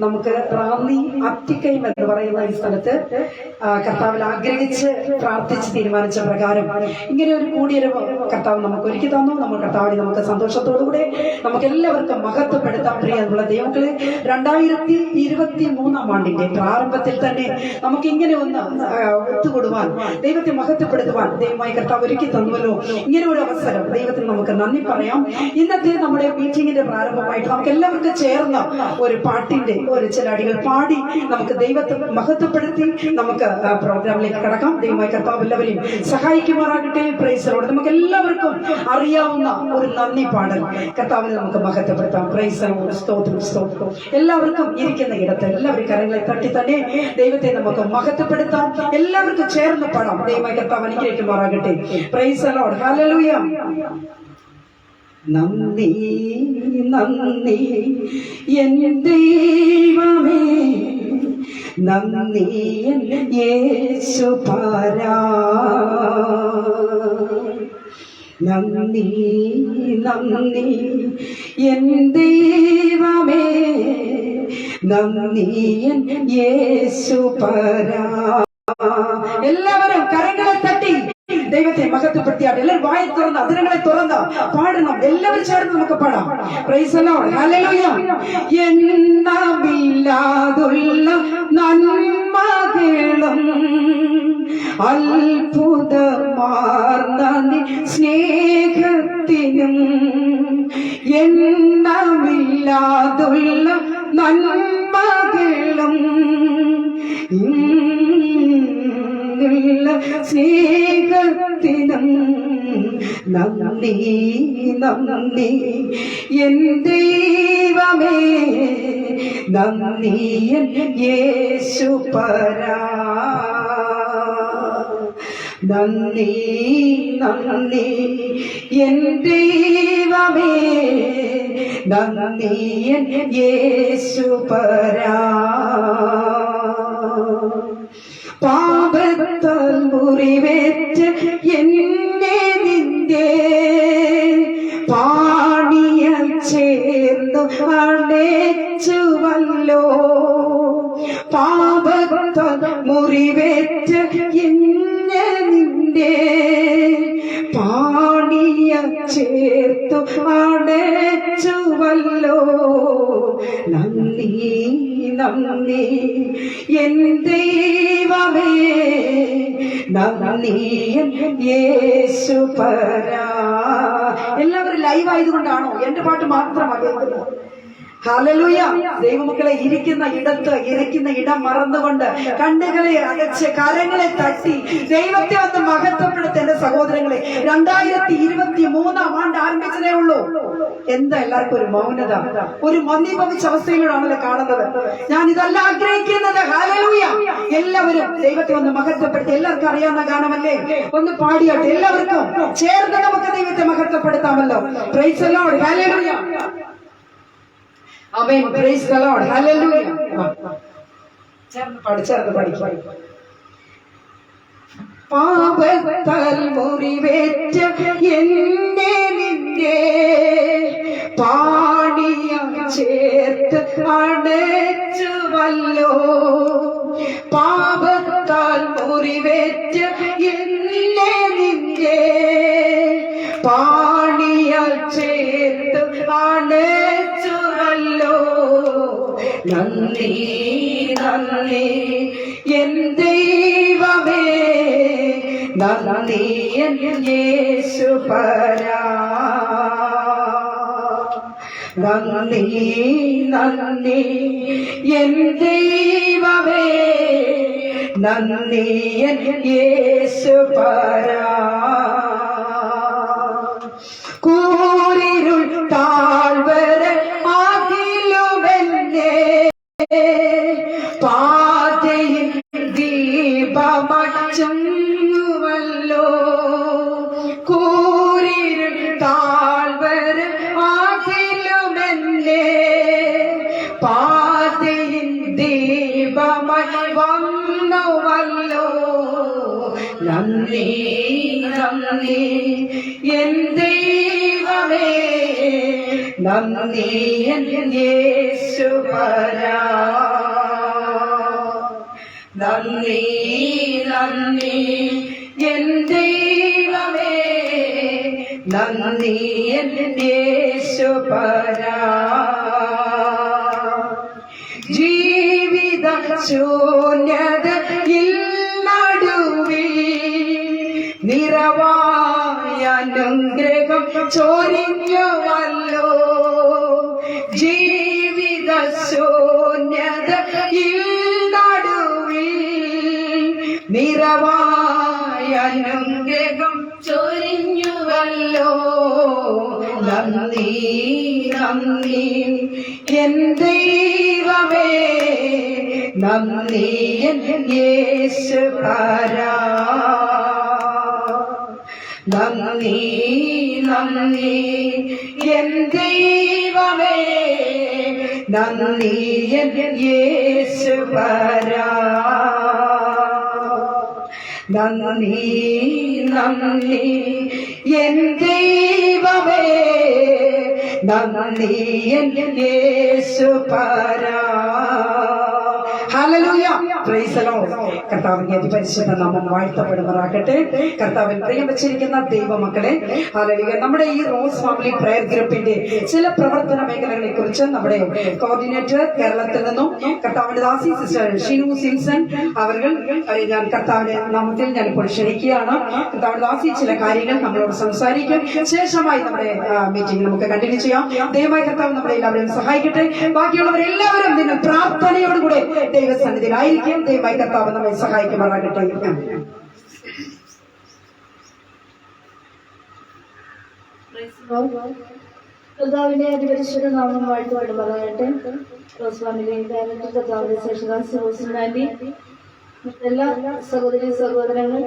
നമുക്ക് റാന്നി അത്തിക്കയം എന്ന് പറയുന്ന ഈ സ്ഥലത്ത് കർത്താവിൽ ആഗ്രഹിച്ച് പ്രാർത്ഥിച്ച് തീരുമാനിച്ച പ്രകാരം ഇങ്ങനെ ഒരു കൂടിയൊരു കർത്താവ് നമുക്ക് ഒരുക്കി തന്നു. നമ്മൾ കർത്താവിനെ നമുക്ക് സന്തോഷത്തോടുകൂടെ നമുക്ക് എല്ലാവർക്കും മഹത്വപ്പെടുത്താൻ പ്രിയമുള്ള ദൈവങ്ങളെ 2023 ആണ്ടിന്റെ പ്രാരംഭത്തിൽ തന്നെ നമുക്ക് ഇങ്ങനെ ഒന്ന് ഒത്തുകൂടുവാൻ, ദൈവത്തെ മഹത്വപ്പെടുത്തുവാൻ ദൈവമായി കർത്താവ് ഒരുക്കി തന്നുവല്ലോ. ഇങ്ങനെ ഒരു അവസരം ദൈവത്തിന് നമുക്ക് നന്ദി പറയാം. ഇന്നത്തെ നമ്മുടെ മീറ്റിംഗിന്റെ പ്രാരംഭമായിട്ട് നമുക്ക് എല്ലാവർക്കും ചേർന്ന ഒരു പാട്ടിന്റെ ഒരു ചില അടികൾ പാടി നമുക്ക് ദൈവത്തെ മഹത്വപ്പെടുത്തി നമുക്ക് പ്രോഗ്രാമിലേക്ക് കടക്കാം. ദൈവമായി കർത്താവ് എല്ലാവരെയും സഹായിക്കുമാറാകട്ടെ. Price the Lord. നമുക്ക് എല്ലാവർക്കും അറിയാവുന്ന ഒരു നന്ദി പാടൽ കർത്താവിനെ നമുക്ക് മഹത്വപ്പെടുത്താം. Price the Lord. സ്തോത്രം സ്തോത്രം. എല്ലാവർക്കും ഇരിക്കുന്ന ഇടത്ത് എല്ലാവരും കരങ്ങളെ തട്ടി തന്നെ ദൈവത്തെ നമുക്ക് മഹത്വപ്പെടുത്താം. എല്ലാവർക്കും ചേർന്ന് പാടാം. ദൈവമായി കർത്താവ് അനുഗ്രഹിക്കുമാറാകട്ടെ. Price the Lord. ഹല്ലേലൂയ. നന്ദി നന്ദി എൻ ദൈവമേ, നന്ദി യേശുപരാ, നന്ദി നന്ദി എൻ ദൈവമേ, നന്ദി യേശുപരാ. എല്ലാവരും കരങ്ങളെ തട്ടി ദൈവത്തെ മഹത്വപ്പെടുത്തിയാട്ട് എല്ലാവരും വായി തുറന്ന് അതിരങ്ങളെ തുറന്ന് പാടണം. എല്ലാവരും ചേർന്ന് നമുക്ക് പാടാം. Price the Lord. ഹല്ലേലൂയ. എണ്ണമില്ലാതുള്ള നന്മകളും അത്ഭുതമാർന്ന സ്നേഹത്തിനും, എണ്ണമില്ലാതുള്ള നന്മകളും സ്നേഹത്തിനും നന്ദി നന്ദി എൻ ദൈവമേ, നന്ദി യേശുപരാ, നന്ദി നന്ദി എൻ ദൈവമേ, നന്ദി യേശുപരാ. പാപത്താൽ മുറിവേറ്റ് എന്നെ നിന്റെ പാണിയാൽ ചേർന്നു അണച്ചുവല്ലോ. പാപത്താൽ മുറിവേറ്റ് എന്നെ നിന്റെ പാണിയാൽ ചേർത്തു അണച്ചുവല്ലോ. നന്ദി നന്ദി എൻ ദൈവമേ, നന്ദി യേശുപരാ. എല്ലാവരും ലൈവ് ആയതുകൊണ്ടാണോ എന്റെ പാട്ട് മാത്രമാണ് കേൾക്കുന്നത്? ഹല്ലേലൂയ. ദൈവമക്കളെ ഇരിക്കുന്ന ഇടം മറന്നുകൊണ്ട് കണ്ണുകളെ അടച്ച് കരങ്ങളെ തട്ടി ദൈവത്തെ ഒന്ന് മഹത്വപ്പെടുത്ത എന്റെ സഹോദരങ്ങളെ. 2023 ആണ്ട് ആരംഭിച്ചതേ ഉള്ളൂ. എന്താ എല്ലാവർക്കും ഒരു മൗനത, ഒരു മന്ദീഭവിച്ച അവസ്ഥയിലൂടെയാണല്ലോ കാണുന്നത്. ഞാൻ ഇതല്ല ആഗ്രഹിക്കുന്നത്. ഹല്ലേലൂയ. എല്ലാവരും ദൈവത്തെ ഒന്ന് മഹത്വപ്പെടുത്തി. എല്ലാവർക്കും അറിയാവുന്ന ഗാനമല്ലേ, ഒന്ന് പാടിയാട്ടെ. എല്ലാവർക്കും ചേർന്ന് നമുക്ക് ദൈവത്തെ മഹത്വപ്പെടുത്താമല്ലോ. Praise the Lord. ഹല്ലേലൂയ. ആമേൻ. Praise the Lord. ഹല്ലേലൂയ. ചേർന്ന് പഠിക്കും. പാപത്താൽ മുറിവേറ്റ എന്നെ നിന്റെ പാണിയാൽ ചേർത്ത് അണച്ചുവല്ലോ. പാപത്താൽ മുറിവേറ്റ എന്നെ നിന്റെ പാണിയാൽ ചേർത്ത് അണച്ചുവല്ലോ. നന്ദി നന്ദി എൻ ദൈവമേ, നന്ദി യേശുപരാ, നന്ദി നന്ദി എൻ ദൈവമേ, നന്ദി യേശുപരാ. കൂരിരുൾ താഴ്വര ആകിലുമെന്നെ പാതയിൽ ദീപമച്ചുവല്ലോ. കൂരിരുൾ താഴ്വര ആകിലുമെന്നെ പാതയിൽ ദീപമായി വന്നുവല്ലോ. നന്ദി നന്ദി എൻ ദൈവമേ, നന്ദി യേശുപരാ. നന്ദി നന്ദി എൻ ദൈവമേ, നന്ദി എൻ യേശുപരാ. ജീവിത ശൂന്യതയിൽ നടുവിൽ നിറവായ അനുഗ്രഹം ചൊരിഞ്ഞുവല്ലോ. ജീവിത ശൂന്യതയിൽ നടുവിൽ നിറവായ അനുഗ്രഹം ചൊരിഞ്ഞുവല്ലോ. നന്ദി നന്ദി എൻ ദൈവമേ, നന്ദി എൻ യേശുപരാ. നന്ദി നന്ദി എൻ ദൈവമേ, നന്ദി എൻ യേശുപരാ. നന്ദി നന്ദി എൻ ദൈവമേ, നന്ദി എൻ യേശുപരാ. ഹല്ലേലൂയ, പ്രൈസ് ദി ലോർഡ്. കർത്താവിന്റെ അതിപരിശുദ്ധ നാമം വാഴ്ത്തപ്പെടുമാറാകട്ടെ. കർത്താവിൽ പ്രിയം വെച്ചിരിക്കുന്ന ദൈവമക്കളെ, ഹല്ലേലൂയ. നമ്മുടെ ഈ റോസ് ഫാമിലി പ്രയർ ഗ്രൂപ്പിന്റെ ചില പ്രവർത്തന മേഖലകളെ കുറിച്ച് നമ്മുടെ കോർഡിനേറ്റർ കേരളത്തിൽ നിന്നും കർത്താവിന്റെ ദാസി സിസ്റ്റർ ഷിനു സിംസൺ അവർ ഞാൻ കർത്താവിന്റെ നാമത്തിൽ ഞാനിപ്പോൾ ക്ഷണിക്കുകയാണ്. കർത്താവിന്റെ ദാസി ചില കാര്യങ്ങൾ നമ്മളോട് സംസാരിക്കും. ശേഷമായി നമ്മുടെ മീറ്റിംഗ് നമുക്ക് കണ്ടിന്യൂ ചെയ്യാം. ദയവായി കർത്താവ് നമ്മളെ എല്ലാവരെയും സഹായിക്കട്ടെ. ബാക്കിയുള്ളവരെല്ലാവരും നിന്ന് പ്രാർത്ഥനയോടുകൂടെ ദൈവസന്നിധിയിലായിരിക്കും. ദയവായി കർത്താവ് നമ്മെ സഹായിക്കുമാറാകട്ടെ. കർത്താവിന്റെ അതിപരിശുദ്ധ നാമം വാഴ്ത്തപ്പെടുമാറാകട്ടെ. റോസ് ഫാമിലി ഡയറക്ടർ കർത്താവിന്റെ ശേഷദാസി, എല്ലാ സഹോദരി സഹോദരങ്ങൾ,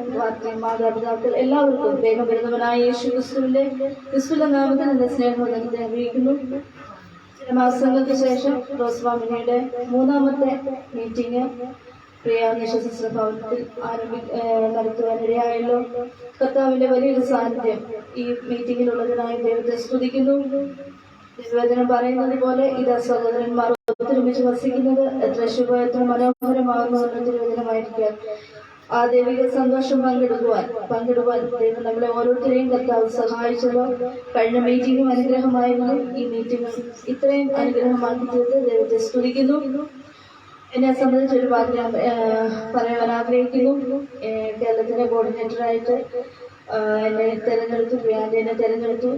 മാതാപിതാക്കൾ എല്ലാവർക്കും വേഗം വരുന്നവനായ യേശു ക്രിസ്തുവിന്റെ നാമത്തിൽ എന്റെ സ്നേഹത്തെ അറിയിക്കുന്നു. ചില മാസങ്ങൾക്ക് ശേഷം റോസ് ഫാമിലിയുടെ 3ാമത്തെ മീറ്റിംഗ് പ്രിയ നിശാസിസ്റ്റർ ഭവനത്തിൽ നടത്തുവാനിടയായല്ലോ. കർത്താവിന്റെ വലിയൊരു സാന്നിധ്യം ഈ മീറ്റിംഗിലുള്ളതിനായി ദൈവത്തെ സ്തുതിക്കുന്നു. തിരുവചനം പറയുന്നത് പോലെ ഇതാ സഹോദരന്മാർ ഒത്തൊരുമിച്ച് വസിക്കുന്നത് എത്ര ശുഭ, എത്ര മനോഹരമാകുന്ന തിരുവചനമായിരിക്കാം. ആ ദൈവിക സന്തോഷം പങ്കിടുവാൻ ദൈവം നമ്മളെ ഓരോരുത്തരെയും കർത്താവ് സഹായിച്ചല്ലോ. കഴിഞ്ഞ മീറ്റിംഗും അനുഗ്രഹമായിരുന്നു. ഈ മീറ്റിംഗ് ഇത്രയും അനുഗ്രഹമാക്കി തീർത്ത് ദൈവത്തെ സ്തുതിക്കുന്നു. എന്നെ സംബന്ധിച്ച് ഒരു വാക്ക് ഞാൻ പറയാൻ ആഗ്രഹിക്കുന്നു. കേരളത്തിലെ കോർഡിനേറ്ററായിട്ട് എന്നെ തെരഞ്ഞെടുത്തു, എന്നെ തെരഞ്ഞെടുത്തു.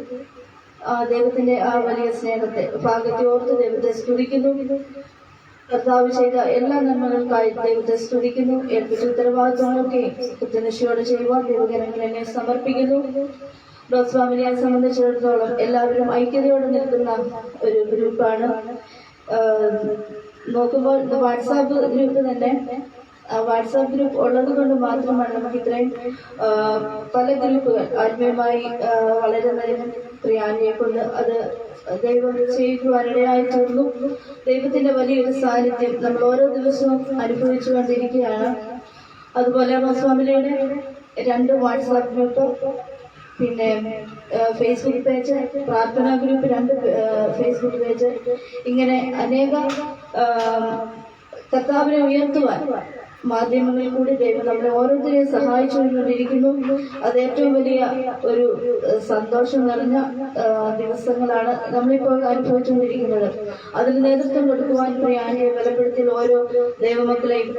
ദൈവത്തിന്റെ ആ വലിയ സ്നേഹത്തെ ഭാഗ്യത്തെ ഓർത്ത് ദൈവത്തെ സ്തുതിക്കുന്നു. കർത്താവ് ചെയ്ത എല്ലാ നന്മകൾക്കായി ദൈവത്തെ സ്തുതിക്കുന്നു. ഏൽപ്പിച്ച ഉത്തരവാദിത്വങ്ങളൊക്കെ കൃത്യനിഷ്ഠയോടെ ചെയ്യുവാൻ ദൈവകരങ്ങൾ എന്നെ സമർപ്പിക്കുന്നു. റോസ് ഫാമിലിയെ സംബന്ധിച്ചിടത്തോളം എല്ലാവരും ഐക്യതയോടെ നിൽക്കുന്ന ഒരു ഗ്രൂപ്പാണ്. നോക്കുമ്പോൾ വാട്സാപ്പ് ഗ്രൂപ്പ് തന്നെ, വാട്സാപ്പ് ഗ്രൂപ്പ് ഉള്ളത് കൊണ്ട് മാത്രമാണ് നമുക്ക് ഇത്രയും പല ഗ്രൂപ്പുകൾ ആത്മീയമായി വളരുന്നതിനും പ്രിയാനിയെ കൊണ്ട് അത് ദൈവം ചെയ്യുവാനിടയായി തീർന്നു. ദൈവത്തിന്റെ വലിയൊരു സാന്നിധ്യം നമ്മൾ ഓരോ ദിവസവും അനുഭവിച്ചു കൊണ്ടിരിക്കുകയാണ്. അതുപോലെ റോസ് ഫാമിലിയുടെ 2 വാട്സാപ്പ് ഗ്രൂപ്പ്, പിന്നെ ഫേസ്ബുക്ക് പേജ്, പ്രാർത്ഥനാ ഗ്രൂപ്പ് 2 ഫേസ്ബുക്ക് പേജ്, ഇങ്ങനെ അനേക കർത്താവിനെ ഉയർത്തുവാൻ മാധ്യമങ്ങളിൽ കൂടി ദൈവം നമ്മളെ ഓരോരുത്തരെയും സഹായിച്ചുകൊണ്ടിരിക്കുന്നു. അത് ഏറ്റവും വലിയ ഒരു സന്തോഷം നിറഞ്ഞ ദിവസങ്ങളാണ് നമ്മളിപ്പോൾ അനുഭവിച്ചുകൊണ്ടിരിക്കുന്നത്. അതിന് നേതൃത്വം കൊടുക്കുവാൻ പ്രിയാനിയെ ബലപ്പെടുത്തിയ ഓരോ ദൈവമക്കളെയും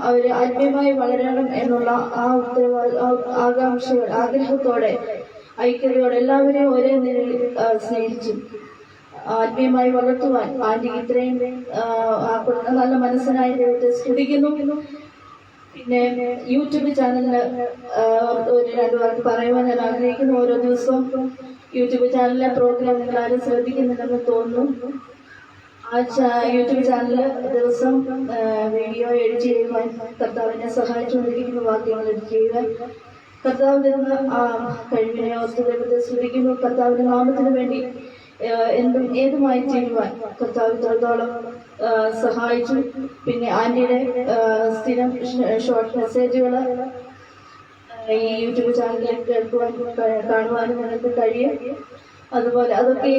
അവര് ആത്മീയമായി വളരണം എന്നുള്ള ആ ആകാംക്ഷകൾ, ആഗ്രഹത്തോടെ, ഐക്യതയോടെ എല്ലാവരെയും ഒരേ നിലയിൽ സ്നേഹിച്ചു ആത്മീയമായി വളർത്തുവാൻ ആന്റി ഇത്രയും നല്ല മനസ്സിനായി ദൈവത്തെ സ്തുതിക്കുന്നു. പിന്നെ യൂട്യൂബ് ചാനലിന് ഒരു 2 വാക്ക് പറയുവാൻ ഞാൻ ആഗ്രഹിക്കുന്നു. ഓരോ ദിവസവും യൂട്യൂബ് ചാനലിലെ പ്രോഗ്രാം നിങ്ങൾ ആരും ശ്രദ്ധിക്കുന്നുണ്ടെന്ന് തോന്നുന്നു. ആ യൂട്യൂബ് ചാനലിൽ ദിവസം വീഡിയോ എഡിറ്റ് ചെയ്യുവാൻ കർത്താവിനെ സഹായിച്ചുകൊണ്ടിരിക്കുന്ന വാക്യങ്ങൾ എഡിറ്റ് ചെയ്യുവാൻ കർത്താവ് തരുന്ന ആ കഴിവിനെ ഓർത്ത് ദൈവത്തെ സ്തുതിക്കുന്നു. കർത്താവിന്റെ നാമത്തിന് വേണ്ടി എന്തും ഏതുമായി ചെയ്യുവാൻ കർത്താവ് ഇത്രത്തോളം സഹായിച്ചു. പിന്നെ ആന്റിയുടെ സ്ഥിരം ഷോർട്ട് മെസ്സേജുകൾ ഈ യൂട്യൂബ് ചാനലിൽ കേൾക്കുവാൻ കാണുവാനും നിങ്ങൾക്ക് കഴിയും. അതുപോലെ അതൊക്കെ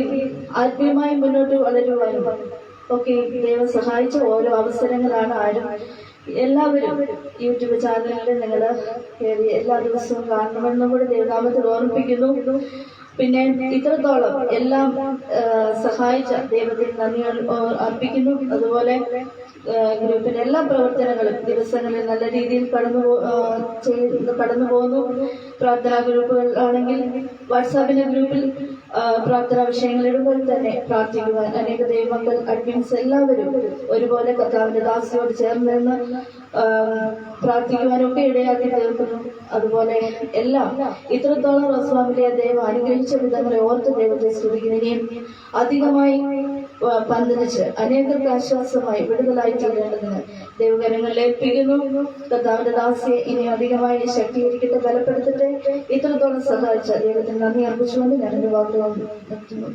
ആത്മീയമായി മുന്നോട്ട് വളരുവാനും ഒക്കെ ദൈവം സഹായിച്ച ഓരോ അവസരങ്ങളാണ്. ആരും എല്ലാവരും യൂട്യൂബ് ചാനലിൽ നിങ്ങൾ കയറി എല്ലാ ദിവസവും കാണണമെന്നും കൂടി ദൈവനാമത്തിൽ ഓർമ്മിപ്പിക്കുന്നു. പിന്നെ ഇത്രത്തോളം എല്ലാം സഹായിച്ച ദൈവത്തിന് നന്ദി അർപ്പിക്കുന്നു. അതുപോലെ ഗ്രൂപ്പിന്റെ എല്ലാ പ്രവർത്തനങ്ങളും ദിവസങ്ങളിൽ നല്ല രീതിയിൽ കടന്നു പോകുന്നു. പ്രാർത്ഥനാ ഗ്രൂപ്പുകളാണെങ്കിൽ വാട്സാപ്പിന്റെ ഗ്രൂപ്പിൽ പ്രാർത്ഥനാ വിഷയങ്ങൾ ഇടുമ്പോൾ തന്നെ പ്രാർത്ഥിക്കുവാൻ അനേക ദൈവമക്കൾ അഡ്മിൻസ് എല്ലാവരും ഒരുപോലെ കർത്താവിന്റെ ദാസിയോട് ചേർന്ന് നിന്ന് പ്രാർത്ഥിക്കുവാനൊക്കെ ഇടയാക്കി തീർക്കുന്നു. അതുപോലെ എല്ലാം ഇത്രത്തോളം റോസ്ഫാമിലിയെ ദൈവം അനുഗ്രഹിച്ച വിധങ്ങളെ ഓർത്ത് ദൈവത്തെ സ്തുതിക്കുന്നതിനെയും അധികമായി പന്തലിച്ച് അനേകർക്ക് ആശ്വാസമായി വിടുതലായി തീരേണ്ടതിന് ദൈവകരങ്ങളിൽ ഏൽപ്പിക്കുന്നു. കർത്താവിന്റെ ദാസിയെ ഇനി അധികമായി ശക്തീകരിക്കട്ടെ, ബലപ്പെടുത്തട്ടെ. ഇത്രത്തോളം സഹായിച്ച ദൈവത്തിന് നന്ദി അർപ്പിച്ചുകൊണ്ട് ഞാൻ എന്റെ വാക്കുകൾ നിർത്തുന്നു.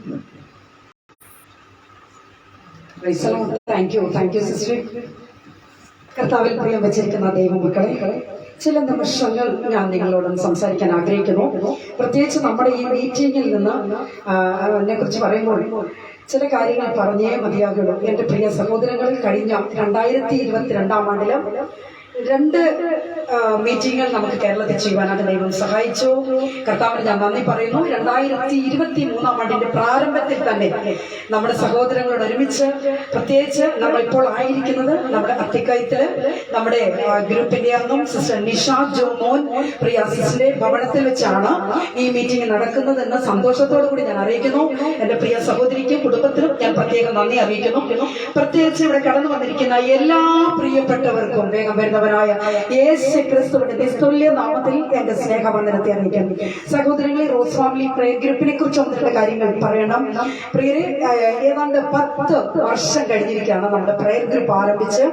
Thank you sister. കർത്താവിൽ പ്രിയം വെച്ചിരിക്കുന്ന ദൈവമക്കളെ, ചില നിമിഷങ്ങൾ ഞാൻ നിങ്ങളോടൊന്ന് സംസാരിക്കാൻ ആഗ്രഹിക്കുന്നു. പ്രത്യേകിച്ച് നമ്മുടെ ഈ മീറ്റിംഗിൽ നിന്ന് അതിനെ കുറിച്ച് പറയുമ്പോൾ ചില കാര്യങ്ങൾ പറഞ്ഞേ മതിയാകുള്ളൂ. എന്റെ പ്രിയ സഹോദരങ്ങളിൽ കഴിഞ്ഞ 2022 2 മീറ്റിങ്ങുകൾ നമുക്ക് കേരളത്തിൽ ചെയ്യുവാനായിട്ട് ദൈവം സഹായിച്ചു. കർത്താവിന് ഞാൻ നന്ദി പറയുന്നു. 2023 പ്രാരംഭത്തിൽ തന്നെ നമ്മുടെ സഹോദരങ്ങളോട് ഒരുമിച്ച്, പ്രത്യേകിച്ച് നമ്മൾ ഇപ്പോൾ ആയിരിക്കുന്നത് നമ്മുടെ അത്തിക്കയത്തില് നമ്മുടെ ഗ്രൂപ്പിന്റെ അംഗം സിസ്റ്റർ നിഷ ജോമോൻ പ്രിയ സിസ്റ്ററിന്റെ ഭവനത്തിൽ വെച്ചാണ് ഈ മീറ്റിംഗ് നടക്കുന്നതെന്ന് സന്തോഷത്തോടു കൂടി ഞാൻ അറിയിക്കുന്നു. എന്റെ പ്രിയ സഹോദരിക്കും കുടുംബത്തിനും ഞാൻ പ്രത്യേകം നന്ദി അറിയിക്കുന്നു. പ്രത്യേകിച്ച് ഇവിടെ കടന്നു വന്നിരിക്കുന്ന എല്ലാ പ്രിയപ്പെട്ടവർക്കും വേഗം വരുന്നവരായ യേശു ക്രിസ്തുവിന്റെ നിസ്തുല്യ നാമത്തിൽ എന്റെ സ്നേഹവന്ദനത്തെ അറിയിക്കാം. സഹോദരങ്ങളെ, റോസ് ഫാമിലി പ്രയർ ഗ്രൂപ്പിനെ കുറിച്ച് ഒന്നിട്ടുള്ള കാര്യങ്ങൾ പറയണം. പ്രിയരെ, ഏതാണ്ട് 10 വർഷം കഴിഞ്ഞിരിക്കുകയാണ് നമ്മുടെ പ്രയർ ഗ്രൂപ്പ് ആരംഭിച്ച്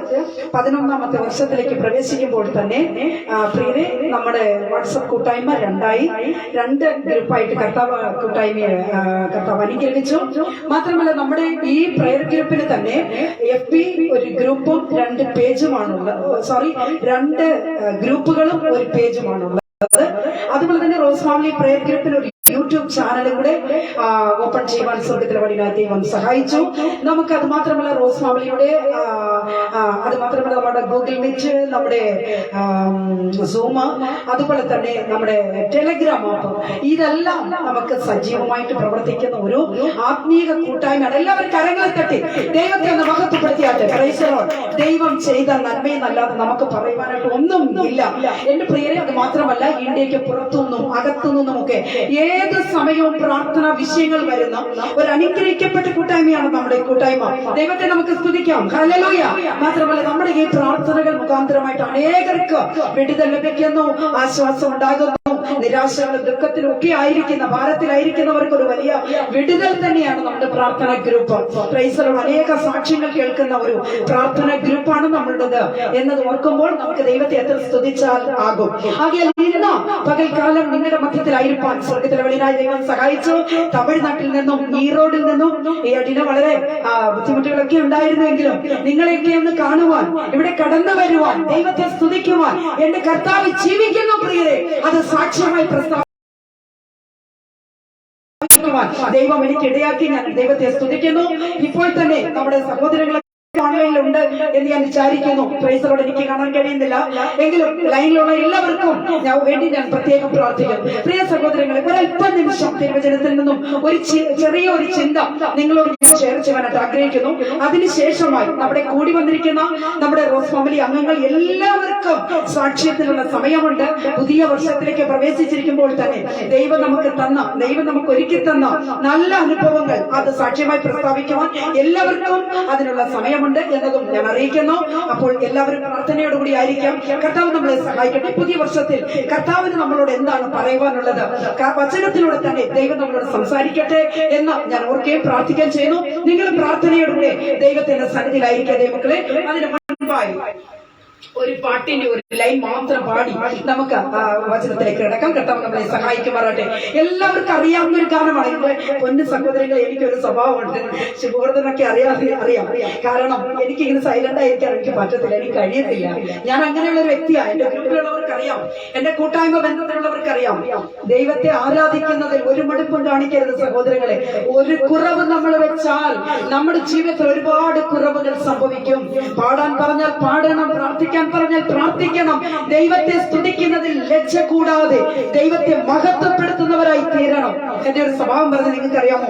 11ാമത്തെ വർഷത്തിലേക്ക് പ്രവേശിക്കുമ്പോൾ തന്നെ പ്രിയരെ, നമ്മുടെ വാട്സപ്പ് കൂട്ടായ്മ 2 ഗ്രൂപ്പായിട്ട് കർത്താവ് അനുഗ്രഹിച്ചു. മാത്രമല്ല നമ്മുടെ ഈ പ്രയർ ഗ്രൂപ്പിന് തന്നെ FB ഒരു ഗ്രൂപ്പും 2 പേജുമാണുള്ളത്. 2 ഗ്രൂപ്പുകളും 1 പേജുമാണുള്ളത്. അതുപോലെ തന്നെ റോസ് ഫാമിലി പ്രയർ ഗ്രൂപ്പിൽ ഒരു യൂട്യൂബ് ചാനലും കൂടെ ഓപ്പൺ ചെയ്യുവാൻ സ്വർഗത്തിലെ വഴിയായി ദൈവം സഹായിച്ചു. നമുക്ക് അത് മാത്രമല്ല റോസ് ഫാമിലിയുടെ നമ്മുടെ ഗൂഗിൾ മീറ്റ്, നമ്മുടെ സൂം, അതുപോലെ തന്നെ നമ്മുടെ ടെലഗ്രാം ആപ്പ്, ഇതെല്ലാം നമുക്ക് സജീവമായിട്ട് പ്രവർത്തിക്കുന്ന ഒരു ആത്മീക കൂട്ടായ്മയാണ്. എല്ലാവരും കരങ്ങളെ തട്ടി ദൈവത്തെ ഒന്ന് മഹത്വപ്പെടുത്തിയാട്ടെ. ദൈവം ചെയ്ത നന്മയെന്നല്ലാതെ നമുക്ക് പറയുവാനായിട്ട് ഒന്നും ഇല്ല. എന്റെ പ്രിയരെ, അത് മാത്രമല്ല ഇന്ത്യക്ക് പുറത്തുനിന്നും അകത്തുനിന്നും ഒക്കെ ഏത് സമയവും പ്രാർത്ഥന വിഷയങ്ങൾ വരുന്ന ഒരു അനുഗ്രഹിക്കപ്പെട്ട കൂട്ടായ്മയാണ് നമ്മുടെ കൂട്ടായ്മ. ദൈവത്തെ നമുക്ക് സ്തുതിക്കാം. ഹല്ലേലൂയ. മാത്രമല്ല നമ്മുടെ ഈ പ്രാർത്ഥനകൾ മുഖാന്തരമായിട്ട് അനേകർക്ക് വിടുതൽ ലഭിക്കുന്നു, ആശ്വാസം ഉണ്ടാകുന്നു. നിരാശകളും ദുഃഖത്തിലും ഒക്കെ ആയിരിക്കുന്ന, ഭാരത്തിലായിരിക്കുന്നവർക്ക് ഒരു വലിയ വിടുതൽ തന്നെയാണ് നമ്മുടെ പ്രാർത്ഥന ഗ്രൂപ്പ്. പ്രൈസലോട് അനേക സാക്ഷ്യങ്ങൾ കേൾക്കുന്ന ഒരു പ്രാർത്ഥന ഗ്രൂപ്പാണ് നമ്മളുടേത് എന്നത് ഓർക്കുമ്പോൾ നമുക്ക് ദൈവത്തെ എത്ര സ്തുതിച്ചാൽ ആകും. ആകയാൽ ഇന്ന് പകൽക്കാലം നിങ്ങളുടെ മധ്യത്തിലായിരിക്കാൻ സ്വർഗത്തിലെ വെളിനായി ദൈവം സഹായിച്ചു. തമിഴ്നാട്ടിൽ നിന്നും ഈറോഡിൽ നിന്നും ഈ അടിന് വളരെ ബുദ്ധിമുട്ടുകളൊക്കെ ഉണ്ടായിരുന്നെങ്കിലും നിങ്ങളെയൊക്കെ ഒന്ന് കാണുവാൻ, ഇവിടെ കടന്നു വരുവാൻ, ദൈവത്തെ സ്തുതിക്കുവാൻ എന്റെ കർത്താവ് ജീവിക്കുന്നു പ്രിയരെ. അത് സാക്ഷ്യമായി പ്രസ്താവിക്കുവാൻ ദൈവം എനിക്ക് ഇടയാക്കി. ഞാൻ ദൈവത്തെ സ്തുതിക്കുന്നു. ഇപ്പോൾ തന്നെ നമ്മുടെ സഹോദരങ്ങളെ ഓൺലൈനിലുണ്ട് എന്ന് ഞാൻ വിചാരിക്കുന്നു. പ്രൈസലോട് എനിക്ക് കാണാൻ കഴിയുന്നില്ല എങ്കിലും ലൈനിലുള്ള എല്ലാവർക്കും ഞാൻ പ്രത്യേകം പ്രാർത്ഥിക്കുന്നു. പ്രിയ സഹോദരങ്ങളെ, ഒരല്പ നിമിഷം തിരുവചനത്തിൽ നിന്നും ഒരു ചെറിയൊരു ചിന്ത നിങ്ങളോട് ഷെയർ ചെയ്യാനായിട്ട് ആഗ്രഹിക്കുന്നു. അതിനുശേഷമായി നമ്മുടെ കൂടി വന്നിരിക്കുന്ന നമ്മുടെ റോസ് ഫാമിലി അംഗങ്ങൾ എല്ലാവർക്കും സാക്ഷ്യത്തിനുള്ള സമയമുണ്ട്. പുതിയ വർഷത്തിലേക്ക് പ്രവേശിച്ചിരിക്കുമ്പോൾ തന്നെ ദൈവം നമുക്ക് ഒരുക്കി തന്ന നല്ല അനുഭവങ്ങൾ അത് സാക്ഷ്യമായി പ്രസ്താവിക്കുവാൻ എല്ലാവർക്കും അതിനുള്ള സമയമുണ്ട് എന്നതും ഞാൻ അറിയിക്കുന്നു. അപ്പോൾ എല്ലാവരും പ്രാർത്ഥനയോടുകൂടി ആയിരിക്കാം. കർത്താവ് നമ്മളെ സഹായിക്കട്ടെ. പുതിയ വർഷത്തിൽ കർത്താവിന് നമ്മളോട് എന്താണ് പറയുവാനുള്ളത്, വചനത്തിലൂടെ തന്നെ ദൈവം നമ്മളോട് സംസാരിക്കട്ടെ എന്ന് ഞാൻ ഓർക്കുകയും പ്രാർത്ഥിക്കുകയും ചെയ്യുന്നു. നിങ്ങൾ പ്രാർത്ഥനയോടുകൂടെ ദൈവത്തിന്റെ സന്നിധിയിലായിരിക്കാം ദൈവമക്കളെ. അതിന് മുൻപായി ഒരു പാട്ടിന്റെ ഒരു ലൈൻ മാത്രം പാടി നമുക്ക് വചനത്തിലേക്ക് കിടക്കാം. കർത്താവ് നമ്മളെ സഹായിക്കുമാറാട്ടെ. എല്ലാവർക്കും അറിയാവുന്ന ഒരു കാരണമാണ്. എന്റെ പൊന്നു സഹോദരങ്ങൾ, എനിക്കൊരു സ്വഭാവമുണ്ട്. ശുഭോധനൊക്കെ അറിയാം. കാരണം എനിക്കിങ്ങനെ സൈലന്റ് ആയിരിക്കാൻ എനിക്ക് പറ്റത്തില്ല, എനിക്ക് കഴിയത്തില്ല. ഞാൻ അങ്ങനെയുള്ള ഒരു വ്യക്തിയാണ്. എന്റെ ഗ്രൂപ്പിലുള്ളവർക്ക് അറിയാം, എന്റെ കൂട്ടായ്മ ബന്ധത്തിലുള്ളവർക്ക് അറിയാം. ദൈവത്തെ ആരാധിക്കുന്നതിൽ ഒരു മടുപ്പും കാണിക്കരുത് സഹോദരങ്ങളെ. ഒരു കുറവ് നമ്മൾ വെച്ചാൽ നമ്മുടെ ജീവിതത്തിൽ ഒരുപാട് കുറവുകൾ സംഭവിക്കും. പാടാൻ പറഞ്ഞാൽ പാടണം, പ്രാർത്ഥിക്കണം പ്രാർത്ഥിക്കാൻ പറഞ്ഞാൽ പ്രാർത്ഥിക്കണം. ദൈവത്തെ സ്തുതിക്കുന്നതിൽ ലജ്ജ കൂടാതെ ദൈവത്തെ മഹത്വപ്പെടുത്തുന്നവരായി തീരണം. എന്റെ ഒരു സ്വഭാവം പറഞ്ഞ് നിങ്ങൾക്ക് അറിയാമോ?